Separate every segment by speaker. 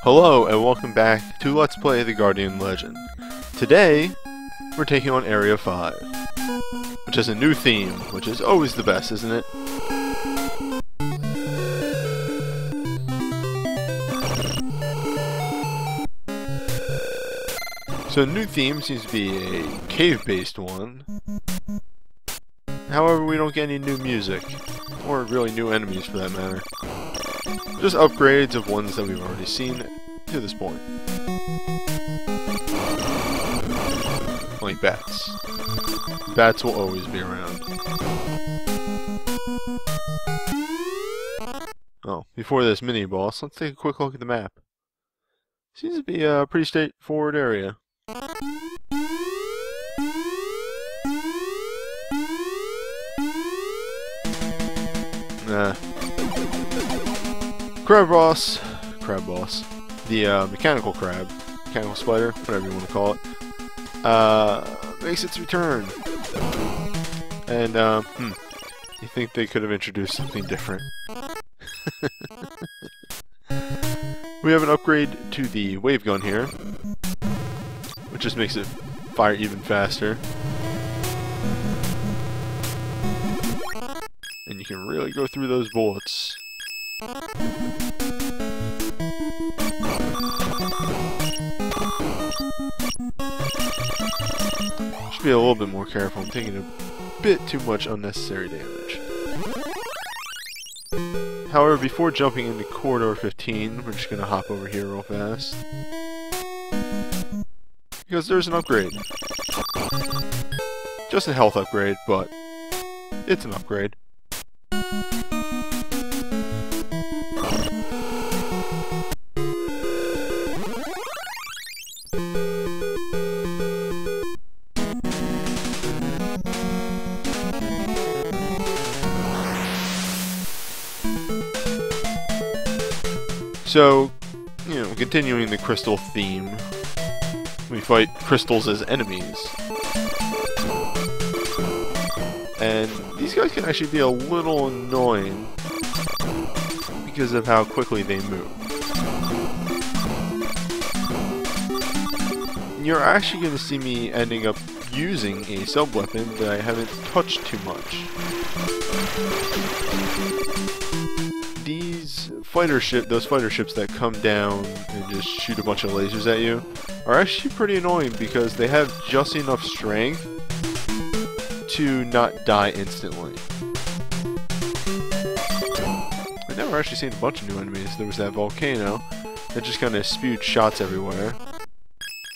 Speaker 1: Hello and welcome back to Let's Play the Guardian Legend. Today, we're taking on Area 5, which has a new theme, which is always the best, isn't it? So the new theme seems to be a cave-based one. However, we don't get any new music, or really new enemies for that matter. Just upgrades of ones that we've already seen to this point. Like bats. Bats will always be around. Oh, before this mini-boss, let's take a quick look at the map. Seems to be a pretty straightforward area. Crab boss, the mechanical crab, mechanical spider, whatever you want to call it, makes its return. And, you think they could have introduced something different. We have an upgrade to the wave gun here, which just makes it fire even faster. And you can really go through those bullets. Should be a little bit more careful. I'm taking a bit too much unnecessary damage. However, before jumping into Corridor 15, we're just going to hop over here real fast. Because there's an upgrade. Just a health upgrade, but it's an upgrade. So, you know, continuing the crystal theme, we fight crystals as enemies. And these guys can actually be a little annoying because of how quickly they move. You're actually going to see me ending up using a sub-weapon that I haven't touched too much. Those fighter ships that come down and just shoot a bunch of lasers at you are actually pretty annoying because they have just enough strength to not die instantly. And now we're actually seeing a bunch of new enemies. There was that volcano that just kind of spewed shots everywhere.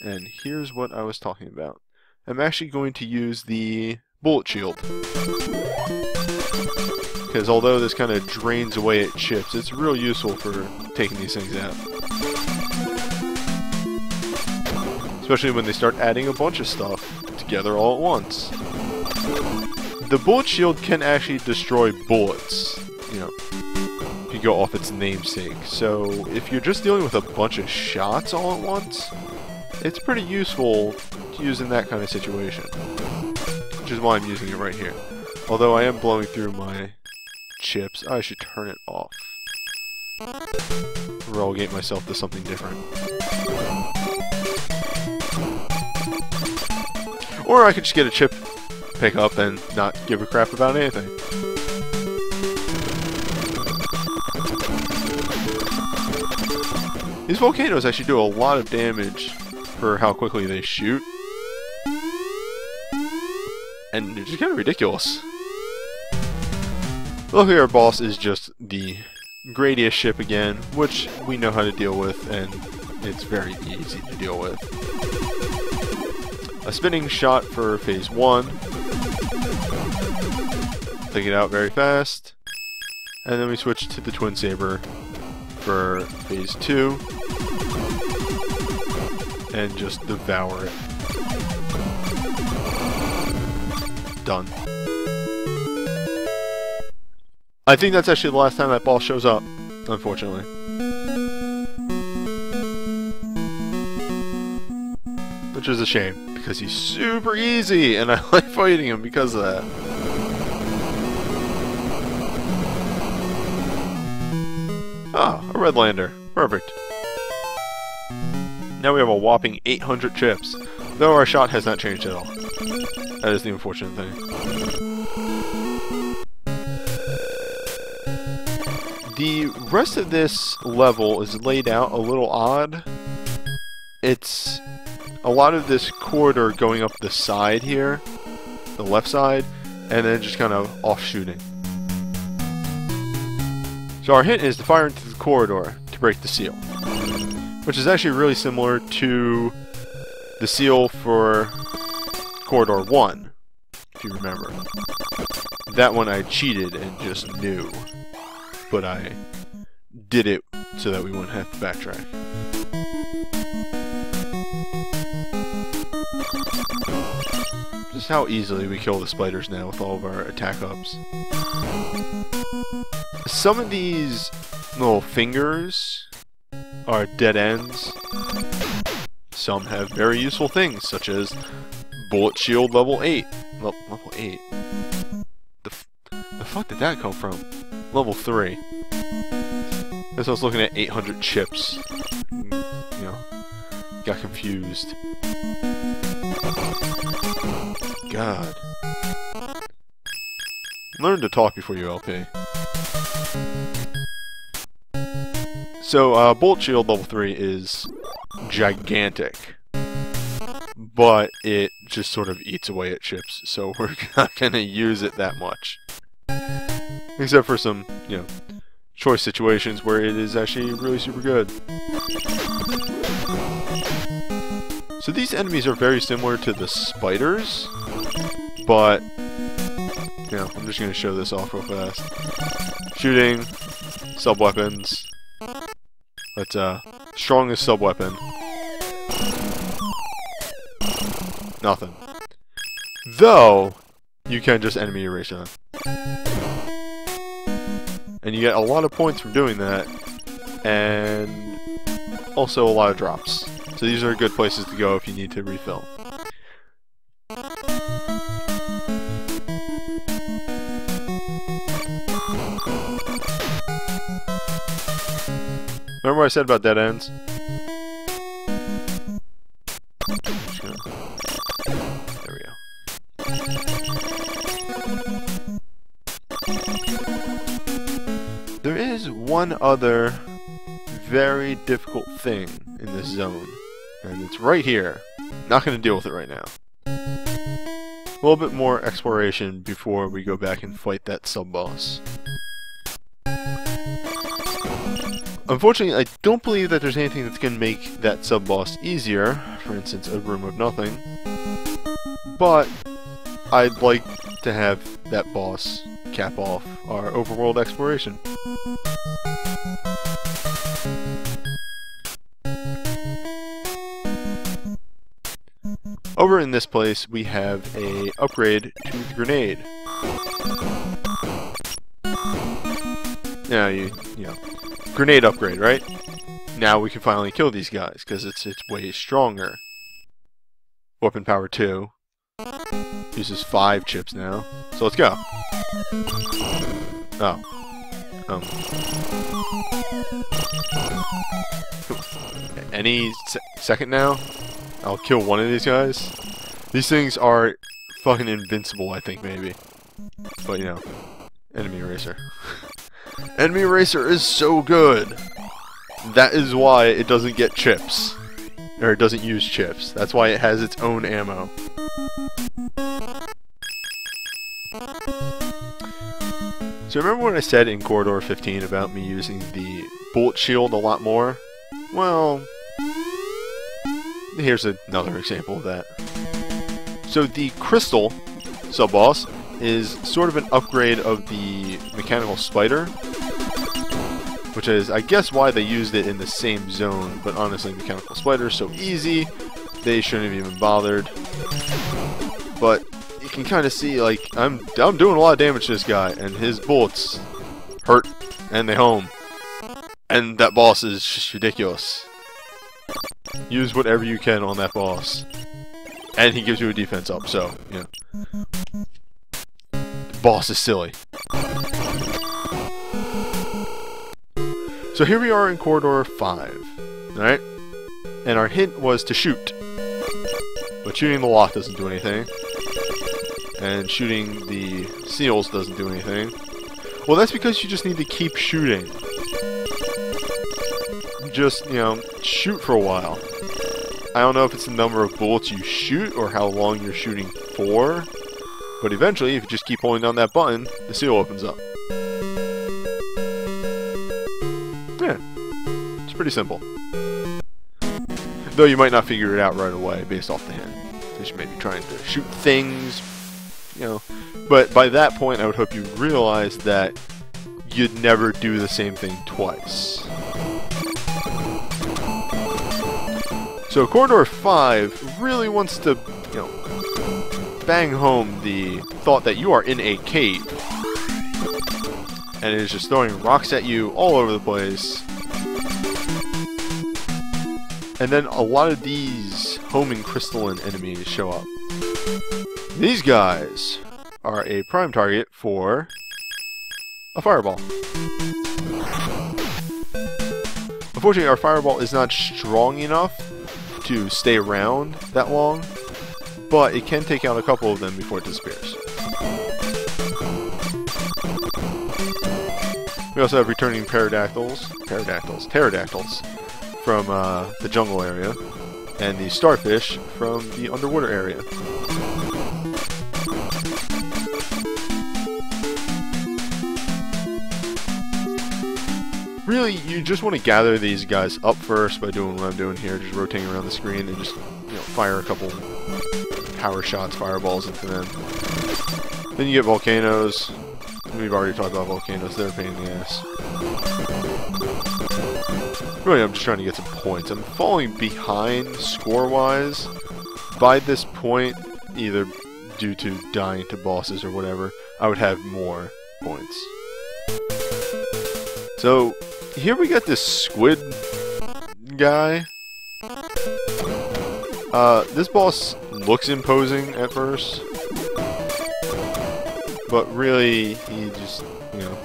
Speaker 1: And here's what I was talking about. I'm actually going to use the bullet shield. Because although this kind of drains away at chips, it's real useful for taking these things out. Especially when they start adding a bunch of stuff together all at once. The bullet shield can actually destroy bullets, you know, if you go off its namesake. So if you're just dealing with a bunch of shots all at once, it's pretty useful to use in that kind of situation. Which is why I'm using it right here. Although I am blowing through my chips, I should turn it off. Relegate myself to something different. Or I could just get a chip pickup and not give a crap about anything. These volcanoes actually do a lot of damage for how quickly they shoot. And they're just kind of ridiculous. Luckily our boss is just the Gradius ship again, which we know how to deal with, and it's very easy to deal with. A spinning shot for phase 1. Take it out very fast. And then we switch to the twin saber for phase 2. And just devour it. Done. I think that's actually the last time that boss shows up, unfortunately. Which is a shame, because he's super easy, and I like fighting him because of that. Ah, a Redlander. Perfect. Now we have a whopping 800 chips, though our shot has not changed at all. That is the unfortunate thing. The rest of this level is laid out a little odd. It's a lot of this corridor going up the side here, the left side, and then just kind of offshooting. So our hint is to fire into the corridor to break the seal, which is actually really similar to the seal for Corridor 1, if you remember. That one I cheated and just knew, but I did it so that we wouldn't have to backtrack. Just how easily we kill the spiders now with all of our attack ups. Some of these little fingers are dead ends. Some have very useful things, such as bullet shield level 8. Level 8? The fuck did that come from? Level 3. As I was looking at 800 chips. You know, got confused. God. Learn to talk before you LP. So, bullet shield level 3 is gigantic, but it just sort of eats away at chips, so we're not going to use it that much. Except for some, you know, choice situations where it is actually really super good. So these enemies are very similar to the spiders, but, you know, I'm just going to show this off real fast. Shooting, sub-weapons. Let's, strongest sub-weapon. Nothing. Though, you can just enemy erase them. And you get a lot of points from doing that, and also a lot of drops. So these are good places to go if you need to refill. Remember what I said about dead ends? There we go. There is one other very difficult thing in this zone, and it's right here. Not going to deal with it right now. A little bit more exploration before we go back and fight that sub-boss. Unfortunately, I don't believe that there's anything that's going to make that sub-boss easier, for instance, a Room of Nothing, but I'd like to have that boss cap off our overworld exploration. Over in this place, we have a upgrade to the grenade. Now, you know, grenade upgrade, right? Now we can finally kill these guys, because it's way stronger. Weapon power 2. Uses 5 chips now. So let's go. Oh. Any second now, I'll kill one of these guys. These things are fucking invincible, I think, maybe. But, you know, enemy eraser. Enemy eraser is so good! That is why it doesn't get chips. Or it doesn't use chips. That's why it has its own ammo. So remember what I said in Corridor 15 about me using the bullet shield a lot more? Well, here's another example of that. So the crystal sub-boss is sort of an upgrade of the mechanical spider, which is, I guess, why they used it in the same zone, but honestly, mechanical spider is so easy, they shouldn't have even bothered. But you can kind of see, like, I'm doing a lot of damage to this guy, and his bullets hurt, and they home. And that boss is just ridiculous. Use whatever you can on that boss. And he gives you a defense up, so, yeah. The boss is silly. So here we are in Corridor 5, alright? And our hint was to shoot. But shooting the lock doesn't do anything. And shooting the seals doesn't do anything. Well, that's because you just need to keep shooting. Just, you know, shoot for a while. I don't know if it's the number of bullets you shoot or how long you're shooting for. But eventually, if you just keep holding down that button, the seal opens up. Yeah, it's pretty simple. Though you might not figure it out right away based off the hint. Because you may be trying to shoot things, you know. But by that point, I would hope you realize that you'd never do the same thing twice. So Corridor 5 really wants to, you know, bang home the thought that you are in a cave. And it is just throwing rocks at you all over the place. And then a lot of these homing crystalline enemies show up. These guys are a prime target for a fireball. Unfortunately, our fireball is not strong enough to stay around that long, but it can take out a couple of them before it disappears. We also have returning pterodactyls from the jungle area, and the starfish from the underwater area. Really, you just want to gather these guys up first by doing what I'm doing here, just rotating around the screen and just, you know, fire a couple power shots, fireballs into them. Then you get volcanoes. We've already talked about volcanoes, they're a pain in the ass. Really, I'm just trying to get some points. I'm falling behind score-wise. By this point, either due to dying to bosses or whatever, I would have more points. So, here we got this squid guy. This boss looks imposing at first, but really, he just, you know,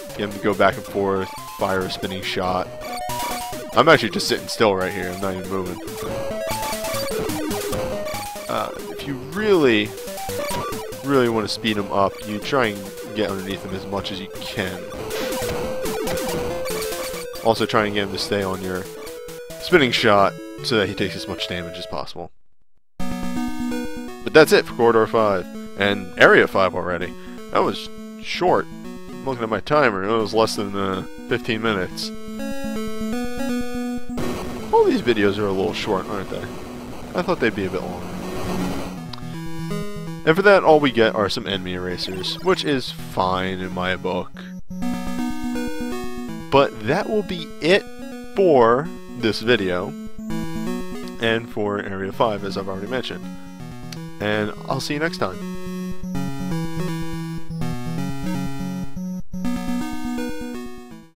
Speaker 1: get him to go back and forth, fire a spinning shot. I'm actually just sitting still right here, I'm not even moving. If you really want to speed him up, you try and get underneath him as much as you can. Also try and get him to stay on your spinning shot so that he takes as much damage as possible. But that's it for Corridor 5. And Area 5 already. That was short. I'm looking at my timer, it was less than 15 minutes. All these videos are a little short, aren't they? I thought they'd be a bit longer. And for that, all we get are some enemy erasers, which is fine in my book. But that will be it for this video, and for Area 5, as I've already mentioned. And I'll see you next time.